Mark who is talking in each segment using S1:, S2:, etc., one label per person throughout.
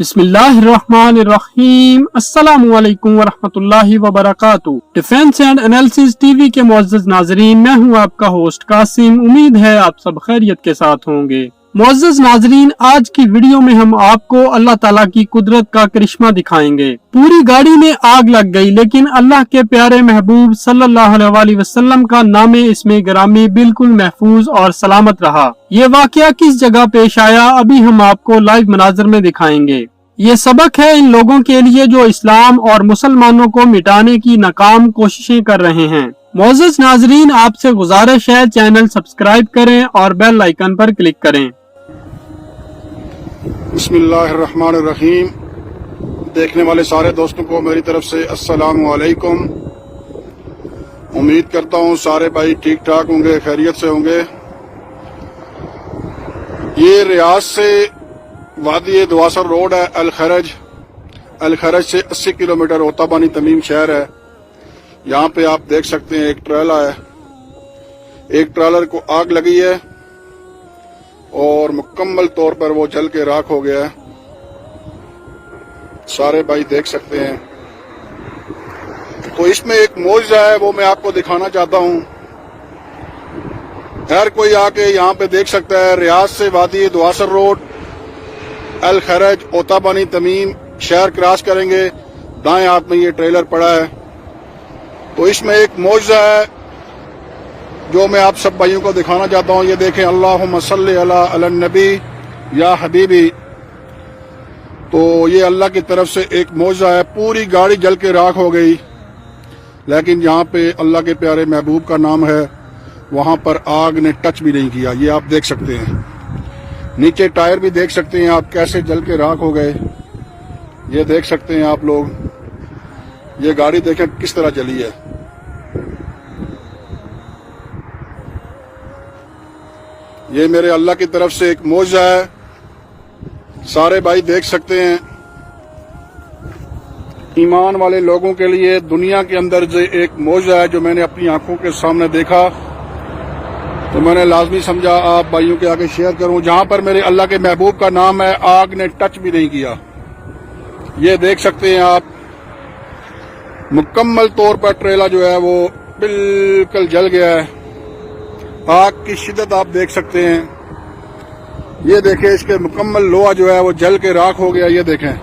S1: बिस्मिल्लाहिर्रहमानिर्रहीम। अस्सलामु अलैकुम वरहमतुल्लाहि वबरकातुहू। डिफेंस एंड एनालिसिस टीवी के मुअज़्ज़ज़ नाज़रीन, मैं हूं आपका होस्ट कासिम। उम्मीद है आप सब खैरियत के साथ होंगे। मुअज़्ज़ज़ नाज़रीन, आज की वीडियो में हम आपको अल्लाह ताला की कुदरत का करिश्मा दिखाएंगे। पूरी गाड़ी में आग लग गई, लेकिन अल्लाह के प्यारे महबूब सल्लल्लाहु अलैहि वसल्लम का नामे इसमें गिरामी बिल्कुल महफूज और सलामत रहा। ये वाकया किस जगह पेश आया, अभी हम आपको लाइव मनाज़र में दिखाएंगे। ये सबक है इन लोगों के लिए जो इस्लाम और मुसलमानों को मिटाने की नाकाम कोशिशें कर रहे हैं। मुअज़्ज़ज़ नाज़रीन, आपसे गुजारिश है चैनल सब्सक्राइब करें और बेल आइकन पर क्लिक करें।
S2: बिस्मिल्लाहिर्रहमानिर्रहीम। देखने वाले सारे दोस्तों को मेरी तरफ से अस्सलामु अलैकुम। उम्मीद करता हूँ सारे भाई ठीक ठाक होंगे, खैरियत से होंगे। ये रियाज से वादी दुआसर रोड है, अल खरज से 80 किलोमीटर ओताबानी तमीम शहर है। यहाँ पे आप देख सकते हैं एक ट्रेला है, एक ट्रेलर को आग लगी है और मुकम्मल तौर पर वो जल के राख हो गया है। सारे भाई देख सकते हैं। तो इसमें एक मौजज़ा है, वो मैं आपको दिखाना चाहता हूँ। हर कोई आके यहाँ पे देख सकता है। रियाज से वादी दुआसर रोड, अल खरज, ओताबानी तमीम शहर क्रॉस करेंगे, दाएं हाथ में ये ट्रेलर पड़ा है। तो इसमें एक मौजज़ा है जो मैं आप सब भाइयों को दिखाना चाहता हूँ। ये देखें, अल्लाहुम्मा सल्ली अला नबी या हबीबी। तो ये अल्लाह की तरफ से एक मौजज़ा है। पूरी गाड़ी जल के राख हो गई, लेकिन यहाँ पे अल्लाह के प्यारे महबूब का नाम है, वहां पर आग ने टच भी नहीं किया। ये आप देख सकते हैं। नीचे टायर भी देख सकते हैं आप कैसे जल के राख हो गए। ये देख सकते हैं आप लोग। ये गाड़ी देखें किस तरह जली है। ये मेरे अल्लाह की तरफ से एक मौजज़ा है। सारे भाई देख सकते हैं। ईमान वाले लोगों के लिए दुनिया के अंदर जो एक मौजज़ा है, जो मैंने अपनी आंखों के सामने देखा, तो मैंने लाजमी समझा आप भाइयों के आगे शेयर करूं। जहां पर मेरे अल्लाह के महबूब का नाम है, आग ने टच भी नहीं किया। ये देख सकते हैं आप, मुकम्मल तौर पर ट्रेला जो है वो बिल्कुल जल गया है। आग की शिद्दत आप देख सकते हैं। ये देखें, इसके मुकम्मल लोहा जो है वो जल के राख हो गया। ये देखें,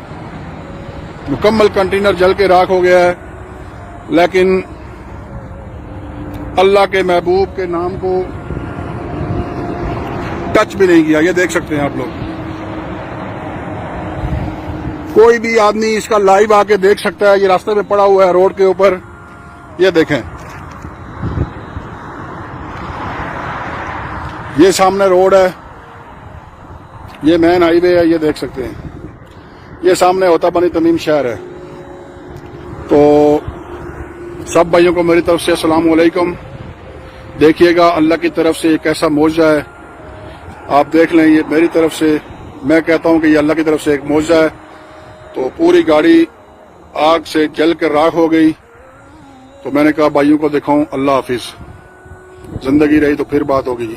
S2: मुकम्मल कंटेनर जल के राख हो गया है, लेकिन अल्लाह के महबूब के नाम को टच भी नहीं किया। ये देख सकते हैं आप लोग। कोई भी आदमी इसका लाइव आके देख सकता है। ये रास्ते में पड़ा हुआ है रोड के ऊपर। ये देखें, ये सामने रोड है, ये मेन हाईवे है। ये देख सकते हैं। ये सामने ओताबानी तमीम शहर है। तो सब भाइयों को मेरी तरफ से अस्सलामु अलैकुम। देखिएगा, अल्लाह की तरफ से एक ऐसा मौजज़ा है, आप देख लें। ये मेरी तरफ से, मैं कहता हूं कि ये अल्लाह की तरफ से एक मौजज़ा है। तो पूरी गाड़ी आग से जल कर राख हो गई। तो मैंने कहा भाइयों को दिखाऊं। अल्लाह हाफिज। जिंदगी रही तो फिर बात होगी जी।